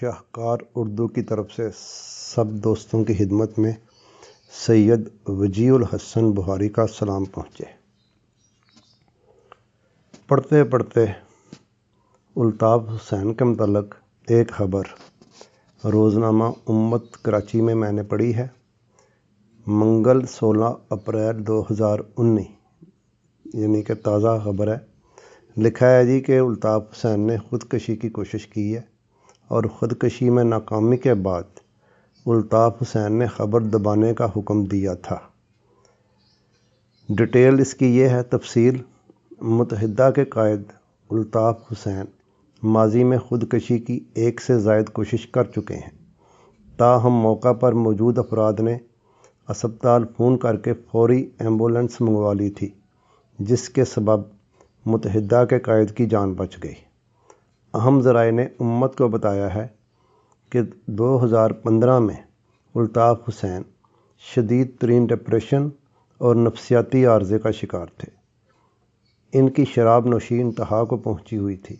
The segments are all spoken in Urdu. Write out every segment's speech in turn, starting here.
شاہکار اردو کی طرف سے سب دوستوں کی خدمت میں سید وجیہ الحسن بخاری کا سلام پہنچے۔ پڑھتے پڑھتے الطاف حسین کے متعلق ایک خبر روزنامہ امت کراچی میں نے پڑھی ہے۔ منگل 16 اپریل 2019 یعنی کہ تازہ خبر ہے۔ لکھا ہے جی کہ الطاف حسین نے خودکشی کی کوشش کی ہے اور خودکشی میں ناکامی کے بعد الطاف حسین نے خبر دبانے کا حکم دیا تھا۔ ڈیٹیل اس کی یہ ہے، تفصیل: متحدہ کے قائد الطاف حسین ماضی میں خودکشی کی ایک سے زائد کوشش کر چکے ہیں، تاہم موقع پر موجود افراد نے اسپتال فون کر کے فوری ایمبولینس منگوا لی تھی، جس کے سبب متحدہ کے قائد کی جان بچ گئی۔ اہم ذرائع نے امت کو بتایا ہے کہ 2015 میں الطاف حسین شدید ترین ڈپریشن اور نفسیاتی عارضے کا شکار تھے۔ ان کی شراب نوشی انتہا کو پہنچی ہوئی تھی۔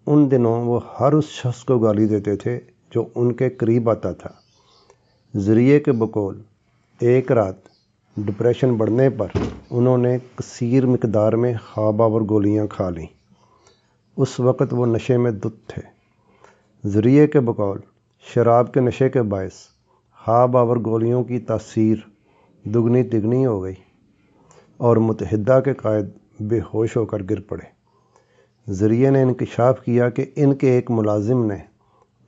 ان دنوں وہ ہر اس شخص کو گالی دیتے تھے جو ان کے قریب آتا تھا۔ ذریعے کے بقول ایک رات ڈپریشن بڑھنے پر انہوں نے کثیر مقدار میں خواب آور گولیاں کھا لیں۔ اس وقت وہ نشے میں دھت تھے۔ ذریعے کے بقول شراب کے نشے کے باعث خواب آور گولیوں کی تاثیر دگنی تگنی ہو گئی اور متحدہ کے قائد بے ہوش ہو کر گر پڑے۔ ذریعے نے انکشاف کیا کہ ان کے ایک ملازم نے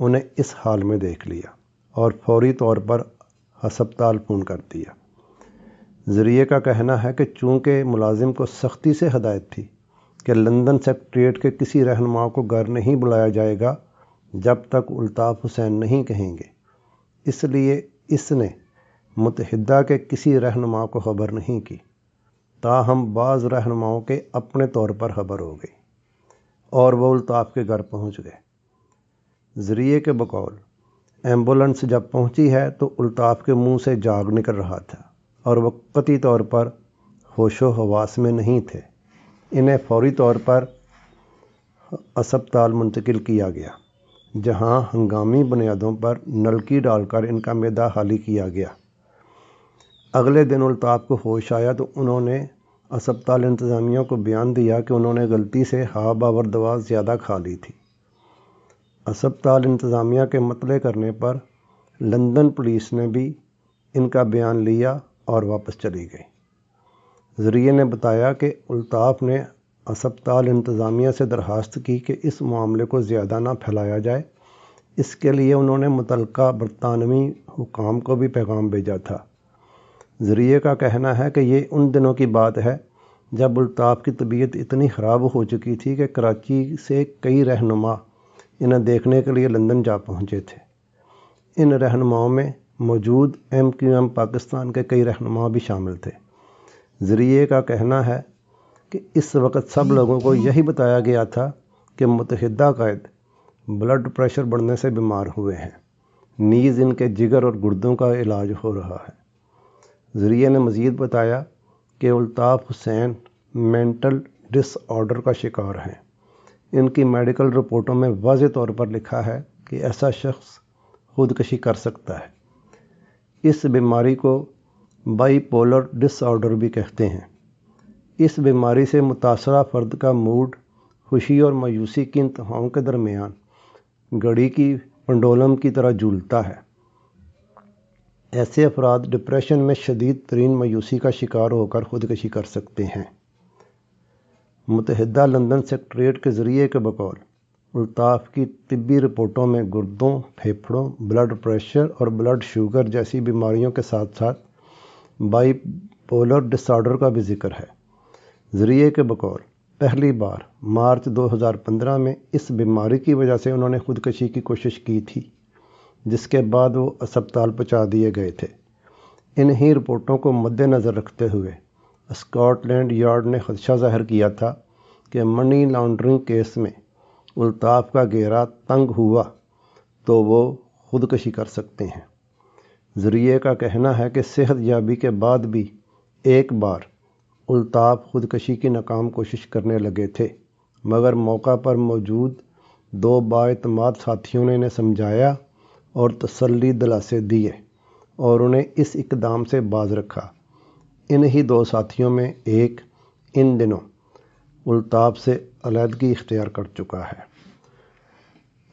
انہیں اس حال میں دیکھ لیا اور فوری طور پر ہسپتال فون کر دیا۔ ذریعے کا کہنا ہے کہ چونکہ ملازم کو سختی سے ہدایت تھی کہ لندن سیکریٹریٹ کے کسی رہنما کو گھر نہیں بلایا جائے گا جب تک الطاف حسین نہیں کہیں گے، اس لیے اس نے متحدہ کے کسی رہنما کو خبر نہیں کی، تاہم بعض رہنماؤں کے اپنے طور پر خبر ہو گئی اور وہ الطاف کے گھر پہنچ گئے۔ ذریعے کے بقول ایمبولینس جب پہنچی ہے تو الطاف کے منہ سے جاگ نکل رہا تھا اور وہ قطعی طور پر ہوش و حواس میں نہیں تھے۔ انہیں فوری طور پر اسپتال منتقل کیا گیا، جہاں ہنگامی بنیادوں پر نلکی ڈال کر ان کا معدہ خالی کیا گیا۔ اگلے دن الطاف کو ہوش آیا تو انہوں نے اسپتال انتظامیہ کو بیان دیا کہ انہوں نے غلطی سے خواب آور دوا زیادہ کھا لی تھی۔ اسپتال انتظامیہ کے مطلع کرنے پر لندن پولیس نے بھی ان کا بیان لیا اور واپس چلی گئی۔ ذریعے نے بتایا کہ الطاف نے اسپتال انتظامیہ سے درخواست کی کہ اس معاملے کو زیادہ نہ پھیلایا جائے۔ اس کے لیے انہوں نے متعلقہ برطانوی حکام کو بھی پیغام بھیجا تھا۔ ذریعے کا کہنا ہے کہ یہ ان دنوں کی بات ہے جب الطاف کی طبیعت اتنی خراب ہو چکی تھی کہ کراچی سے کئی رہنما انہیں دیکھنے کے لیے لندن جا پہنچے تھے۔ ان رہنماؤں میں موجود MQM پاکستان کے کئی رہنما بھی شامل تھے۔ ذریعے کا کہنا ہے کہ اس وقت سب لوگوں کو یہی بتایا گیا تھا کہ متحدہ قائد بلڈ پریشر بڑھنے سے بیمار ہوئے ہیں، نیز ان کے جگر اور گردوں کا علاج ہو رہا ہے۔ ذریعے نے مزید بتایا کہ الطاف حسین مینٹل ڈس آرڈر کا شکار ہیں۔ ان کی میڈیکل رپورٹوں میں واضح طور پر لکھا ہے کہ ایسا شخص خودکشی کر سکتا ہے۔ اس بیماری کو بائی پولر ڈس آرڈر بھی کہتے ہیں۔ اس بیماری سے متاثرہ فرد کا موڈ خوشی اور مایوسی کی انتہاؤں کے درمیان گھڑی کی پنڈولم کی طرح جھولتا ہے۔ ایسے افراد ڈپریشن میں شدید ترین مایوسی کا شکار ہو کر خودکشی کر سکتے ہیں۔ متحدہ لندن سیکریٹریٹ کے ذریعے کے بقول الطاف کی طبی رپورٹوں میں گردوں، پھیپھڑوں، بلڈ پریشر اور بلڈ شوگر جیسی بیماریوں کے ساتھ ساتھ بائی پولر ڈس آرڈر کا بھی ذکر ہے۔ ذریعے کے بقول پہلی بار مارچ 2015 میں اس بیماری کی وجہ سے انہوں نے خودکشی کی کوشش کی تھی، جس کے بعد وہ اسپتال پہنچا دیے گئے تھے۔ انہی رپورٹوں کو مد نظر رکھتے ہوئے اسکاٹ لینڈ یارڈ نے خدشہ ظاہر کیا تھا کہ منی لانڈرنگ کیس میں الطاف کا گھیرا تنگ ہوا تو وہ خودکشی کر سکتے ہیں۔ ذریعے کا کہنا ہے کہ صحت یابی کے بعد بھی ایک بار الطاف خودکشی کی ناکام کوشش کرنے لگے تھے، مگر موقع پر موجود دو بااعتماد ساتھیوں نے انہیں سمجھایا اور تسلی دلاسے دیے اور انہیں اس اقدام سے باز رکھا۔ انہی دو ساتھیوں میں ایک ان دنوں الطاف سے علیحدگی اختیار کر چکا ہے۔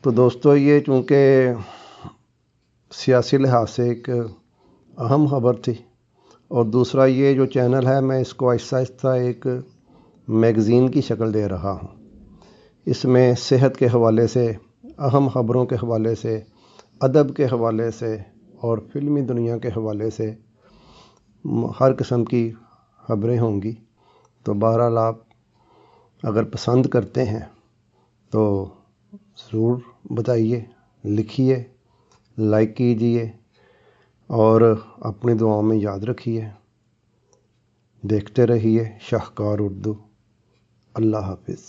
تو دوستو، یہ چونکہ سیاسی لحاظ سے ایک اہم خبر تھی، اور دوسرا یہ جو چینل ہے میں اس کو آہستہ آہستہ ایک میگزین کی شکل دے رہا ہوں۔ اس میں صحت کے حوالے سے، اہم خبروں کے حوالے سے، ادب کے حوالے سے اور فلمی دنیا کے حوالے سے ہر قسم کی خبریں ہوں گی۔ تو بہرحال آپ اگر پسند کرتے ہیں تو ضرور بتائیے، لکھیے، لائک کیجیے اور اپنی دعاؤں میں یاد رکھیے۔ دیکھتے رہیے شاہکار اردو۔ اللہ حافظ۔